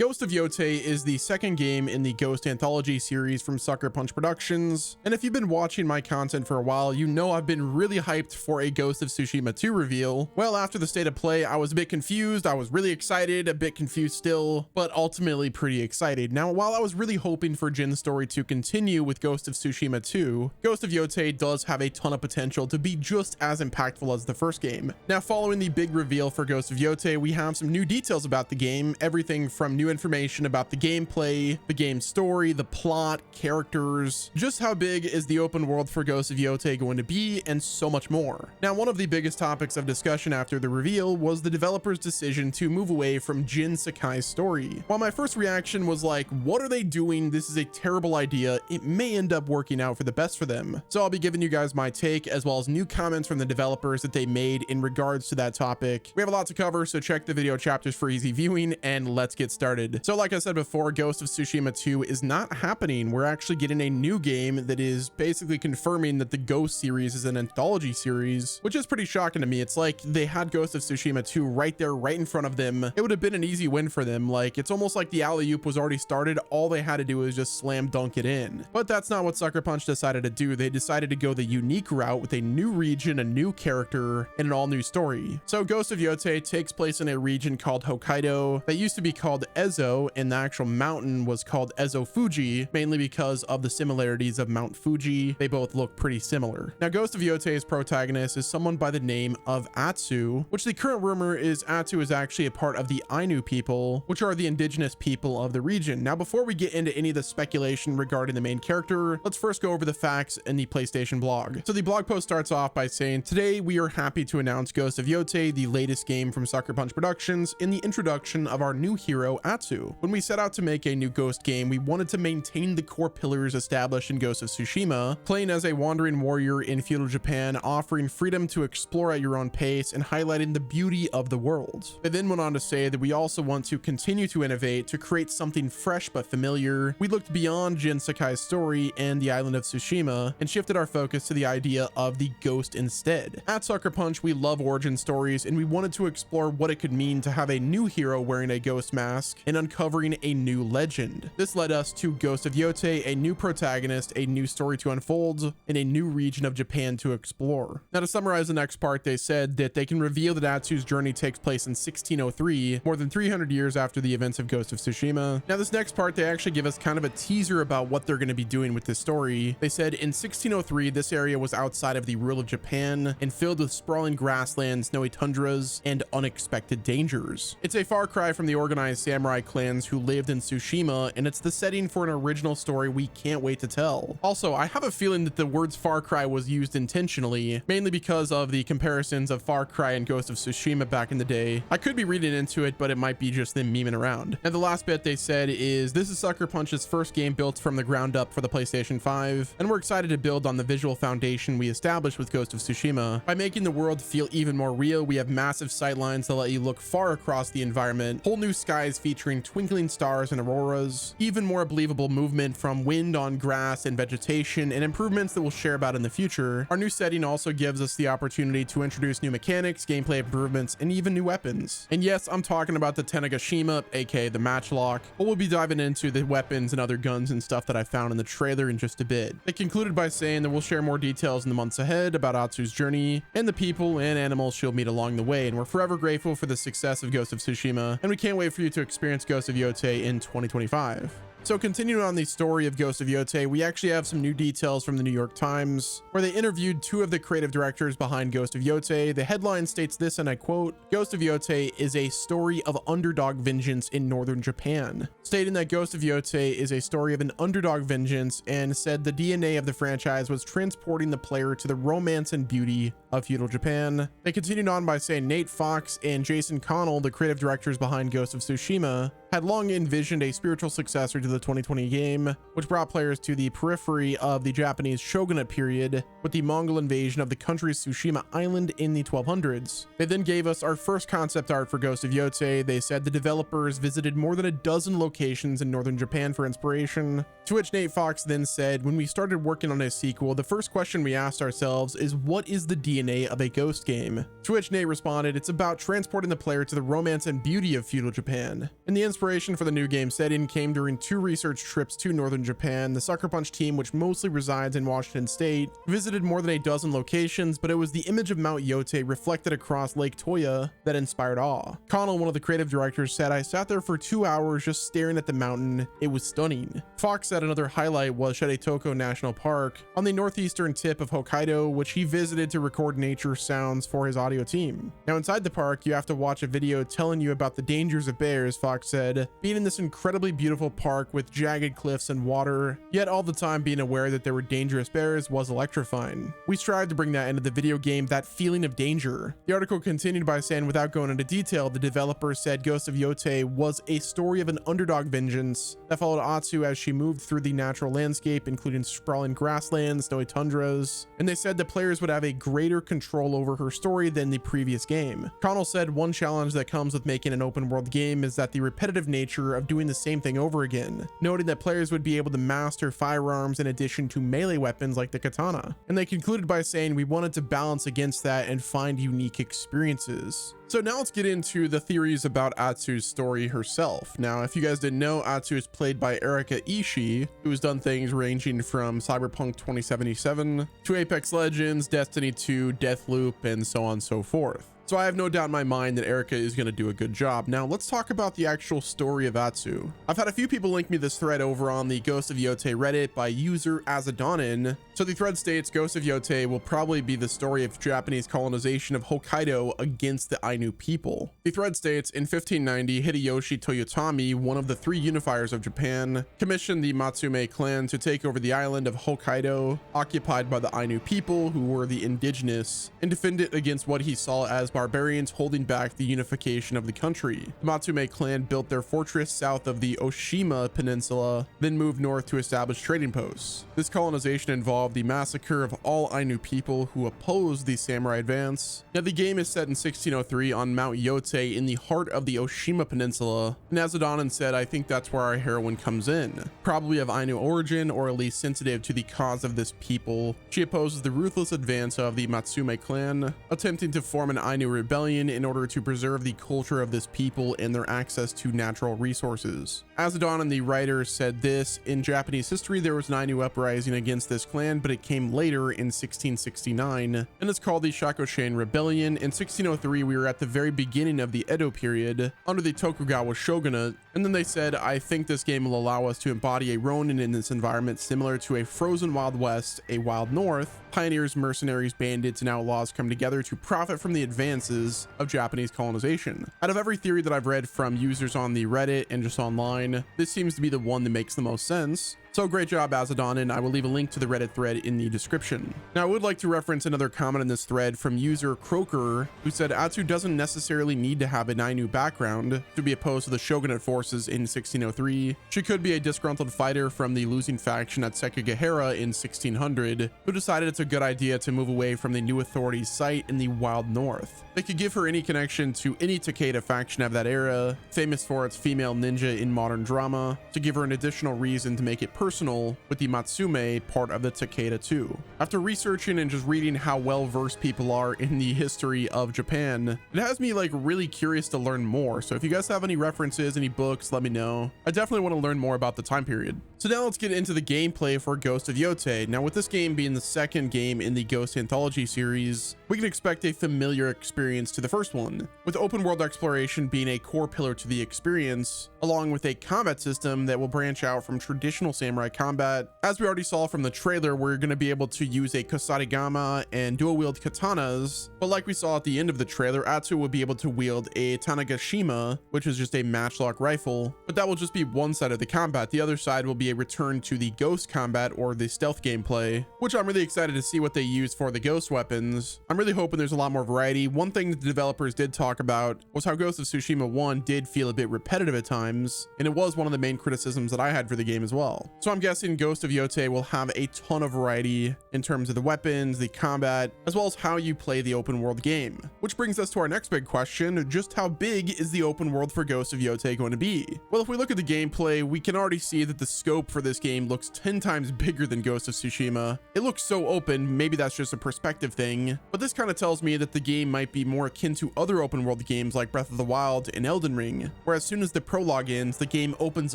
Ghost of Yotei is the second game in the Ghost anthology series from Sucker Punch Productions, and if you've been watching my content for a while, you know I've been really hyped for a Ghost of Tsushima 2 reveal. Well, after the state of play, I was a bit confused, I was really excited, a bit confused still, but ultimately pretty excited. Now, while I was really hoping for Jin's story to continue with Ghost of Tsushima 2, Ghost of Yotei does have a ton of potential to be just as impactful as the first game. Now, following the big reveal for Ghost of Yotei, we have some new details about the game, everything from new information about the gameplay, the game's story, the plot, characters, just how big is the open world for Ghost of Yotei going to be, and so much more. Now, one of the biggest topics of discussion after the reveal was the developer's decision to move away from Jin Sakai's story. While my first reaction was like, what are they doing? This is a terrible idea. It may end up working out for the best for them. So I'll be giving you guys my take, as well as new comments from the developers that they made in regards to that topic. We have a lot to cover, so check the video chapters for easy viewing, and let's get started. So like I said before, Ghost of Tsushima 2 is not happening. We're actually getting a new game that is basically confirming that the Ghost series is an anthology series, which is pretty shocking to me. It's like they had Ghost of Tsushima 2 right there, right in front of them. It would have been an easy win for them. Like, it's almost like the alley-oop was already started. All they had to do was just slam dunk it in. But that's not what Sucker Punch decided to do. They decided to go the unique route with a new region, a new character, and an all-new story. So Ghost of Yotei takes place in a region called Hokkaido that used to be called Ezo, and the actual mountain was called Ezo Fuji, mainly because of the similarities of Mount Fuji. They both look pretty similar. Now, Ghost of Yotei's protagonist is someone by the name of Atsu, which the current rumor is Atsu is actually a part of the Ainu people, which are the indigenous people of the region. Now, before we get into any of the speculation regarding the main character, let's first go over the facts in the PlayStation blog. So the blog post starts off by saying, today we are happy to announce Ghost of Yotei, the latest game from Sucker Punch Productions, in the introduction of our new hero, Atsu. When we set out to make a new Ghost game, we wanted to maintain the core pillars established in Ghost of Tsushima, playing as a wandering warrior in feudal Japan, offering freedom to explore at your own pace and highlighting the beauty of the world. They then went on to say that we also want to continue to innovate to create something fresh but familiar. We looked beyond Jin Sakai's story and the island of Tsushima and shifted our focus to the idea of the ghost instead. At Sucker Punch, we love origin stories, and we wanted to explore what it could mean to have a new hero wearing a ghost mask and uncovering a new legend. This led us to Ghost of Yotei, a new protagonist, a new story to unfold, and a new region of Japan to explore. Now, to summarize the next part, they said that they can reveal that Atsu's journey takes place in 1603, more than 300 years after the events of Ghost of Tsushima. Now, this next part, they actually give us kind of a teaser about what they're going to be doing with this story. They said in 1603, this area was outside of the rule of Japan and filled with sprawling grasslands, snowy tundras, and unexpected dangers. It's a far cry from the organized samurai clans who lived in Tsushima, and it's the setting for an original story we can't wait to tell. Also, I have a feeling that the words Far Cry was used intentionally, mainly because of the comparisons of Far Cry and Ghost of Tsushima back in the day. I could be reading into it, but it might be just them memeing around. And the last bit they said is, this is Sucker Punch's first game built from the ground up for the PlayStation 5, and we're excited to build on the visual foundation we established with Ghost of Tsushima. By making the world feel even more real, we have massive sightlines that let you look far across the environment, whole new skies featuring twinkling stars and auroras, even more believable movement from wind on grass and vegetation, and improvements that we'll share about in the future. Our new setting also gives us the opportunity to introduce new mechanics, gameplay improvements, and even new weapons. And yes, I'm talking about the Tanegashima, aka the Matchlock, but we'll be diving into the weapons and other guns and stuff that I found in the trailer in just a bit. They concluded by saying that we'll share more details in the months ahead about Atsu's journey and the people and animals she'll meet along the way, and we're forever grateful for the success of Ghost of Tsushima, and we can't wait for you to experience Ghost of Yotei in 2025. So continuing on the story of Ghost of Yotei, we actually have some new details from the New York Times, where they interviewed two of the creative directors behind Ghost of Yotei. The headline states this, and I quote, Ghost of Yotei is a story of underdog vengeance in northern Japan, stating that Ghost of Yotei is a story of an underdog vengeance, and said the DNA of the franchise was transporting the player to the romance and beauty of feudal Japan. They continued on by saying Nate Fox and Jason Connell, the creative directors behind Ghost of Tsushima, had long envisioned a spiritual successor to the 2020 game, which brought players to the periphery of the Japanese shogunate period with the Mongol invasion of the country's Tsushima island in the 1200s. They then gave us our first concept art for Ghost of Yotei. They said the developers visited more than a dozen locations in northern Japan for inspiration, to which Nate Fox then said, when we started working on a sequel, the first question we asked ourselves is, what is the DNA of a Ghost game? To which Nate responded, it's about transporting the player to the romance and beauty of feudal Japan. And the inspiration inspiration for the new game setting came during 2 research trips to northern Japan. The Sucker Punch team, which mostly resides in Washington State, visited more than a dozen locations, but it was the image of Mount Yotei reflected across Lake Toya that inspired awe. Connell, one of the creative directors, said, "I sat there for 2 hours just staring at the mountain. It was stunning." Fox said another highlight was Shedetoko National Park on the northeastern tip of Hokkaido, which he visited to record nature sounds for his audio team. Now inside the park, you have to watch a video telling you about the dangers of bears, Fox said, being in this incredibly beautiful park with jagged cliffs and water, yet all the time being aware that there were dangerous bears was electrifying. We strive to bring that into the video game, that feeling of danger. The article continued by saying, without going into detail, the developer said Ghost of Yotei was a story of an underdog vengeance that followed Atsu as she moved through the natural landscape, including sprawling grasslands, snowy tundras, and they said the players would have a greater control over her story than the previous game. Connell said one challenge that comes with making an open world game is that the repetitive nature of doing the same thing over again, noting that players would be able to master firearms in addition to melee weapons like the katana. And they concluded by saying we wanted to balance against that and find unique experiences. So now let's get into the theories about Atsu's story herself. Now, if you guys didn't know, Atsu is played by Erika Ishii, who has done things ranging from Cyberpunk 2077 to Apex Legends, Destiny 2, Deathloop, and so on and so forth. So I have no doubt in my mind that Erika is going to do a good job. Now let's talk about the actual story of Atsu. I've had a few people link me this thread over on the Ghost of Yotei Reddit by user Azadonin. So the thread states Ghost of Yotei will probably be the story of Japanese colonization of Hokkaido against the Ainu people. The thread states in 1590, Hideyoshi Toyotomi, one of the 3 unifiers of Japan, commissioned the Matsume clan to take over the island of Hokkaido, occupied by the Ainu people who were the indigenous, and defend it against what he saw as barbarians holding back the unification of the country. The Matsume clan built their fortress south of the Oshima Peninsula, then moved north to establish trading posts. This colonization involved the massacre of all Ainu people who opposed the samurai advance. Now the game is set in 1603 on Mount Yotei in the heart of the Oshima Peninsula, and Azadonin said, "I think that's where our heroine comes in. Probably of Ainu origin, or at least sensitive to the cause of this people. She opposes the ruthless advance of the Matsume clan, attempting to form an Ainu rebellion in order to preserve the culture of this people and their access to natural resources." Azadonin, the writer, said this, "In Japanese history, there was an Ainu uprising against this clan, but it came later in 1669, and it's called the Shakoshin Rebellion. In 1603, we were at the very beginning of the Edo period, under the Tokugawa shogunate." And then they said, "I think this game will allow us to embody a Ronin in this environment similar to a frozen Wild West, a Wild North. Pioneers, mercenaries, bandits, and outlaws come together to profit from the advances of Japanese colonization." Out of every theory that I've read from users on the Reddit and just online, this seems to be the one that makes the most sense. So great job, Azadonin. I will leave a link to the Reddit thread in the description. Now I would like to reference another comment in this thread from user Croker, who said Atsu doesn't necessarily need to have an Ainu background to be opposed to the shogunate forces in 1603. She could be a disgruntled fighter from the losing faction at Sekigahara in 1600, who decided it's a good idea to move away from the new authorities' site in the Wild North. They could give her any connection to any Takeda faction of that era, famous for its female ninja in modern drama, to give her an additional reason to make it personal with the Matsume part of the Takeda too. After researching and just reading how well versed people are in the history of Japan, it has me like really curious to learn more. So if you guys have any references, any books, let me know. I definitely want to learn more about the time period. So now let's get into the gameplay for Ghost of Yotei. Now with this game being the second game in the Ghost Anthology series, we can expect a familiar experience to the first one, with open world exploration being a core pillar to the experience, along with a combat system that will branch out from traditional samurai combat. As we already saw from the trailer, we're going to be able to use a Kusarigama and dual wield katanas, but like we saw at the end of the trailer, Atsu will be able to wield a Tanagashima, which is just a matchlock rifle, but that will just be one side of the combat. The other side will be a return to the ghost combat or the stealth gameplay, which I'm really excited to see what they use for the ghost weapons. I'm really hoping there's a lot more variety. One thing that the developers did talk about was how Ghost of Tsushima 1 did feel a bit repetitive at times, and it was one of the main criticisms that I had for the game as well. So I'm guessing Ghost of Yotei will have a ton of variety in terms of the weapons, the combat, as well as how you play the open world game. Which brings us to our next big question: just how big is the open world for Ghost of Yotei going to be? Well, if we look at the gameplay, we can already see that the scope for this game looks 10 times bigger than Ghost of Tsushima. It looks so open, maybe that's just a perspective thing, but this kind of tells me that the game might be more akin to other open world games like Breath of the Wild and Elden Ring, where as soon as the prologue ends, the game opens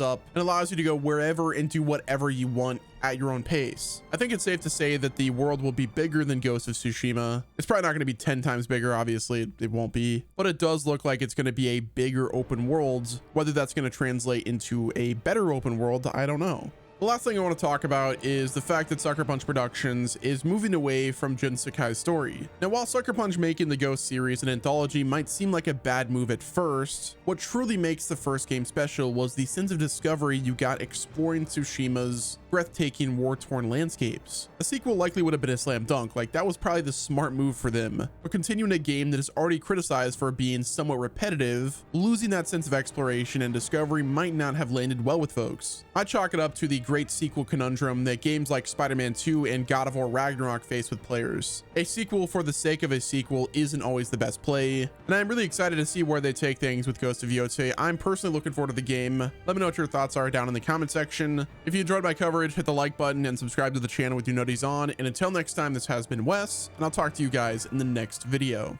up and allows you to go wherever and do whatever you want at your own pace. I think it's safe to say that the world will be bigger than Ghost of Tsushima. It's probably not going to be 10 times bigger, obviously it won't be, but it does look like it's going to be a bigger open world. Whether that's going to translate into a better open world, I don't know. The last thing I want to talk about is the fact that Sucker Punch Productions is moving away from Jin Sakai's story. Now, while Sucker Punch making the Ghost series an anthology might seem like a bad move at first, what truly makes the first game special was the sense of discovery you got exploring Tsushima's breathtaking war-torn landscapes. A sequel likely would have been a slam dunk, like that was probably the smart move for them, but continuing a game that is already criticized for being somewhat repetitive, losing that sense of exploration and discovery might not have landed well with folks. I chalk it up to the great sequel conundrum that games like Spider-Man 2 and God of War Ragnarok face with players. A sequel for the sake of a sequel isn't always the best play, and I'm really excited to see where they take things with Ghost of Yotei. I'm personally looking forward to the game. Let me know what your thoughts are down in the comment section. If you enjoyed my coverage, hit the like button and subscribe to the channel with your noties on. And until next time, this has been Wes, and I'll talk to you guys in the next video.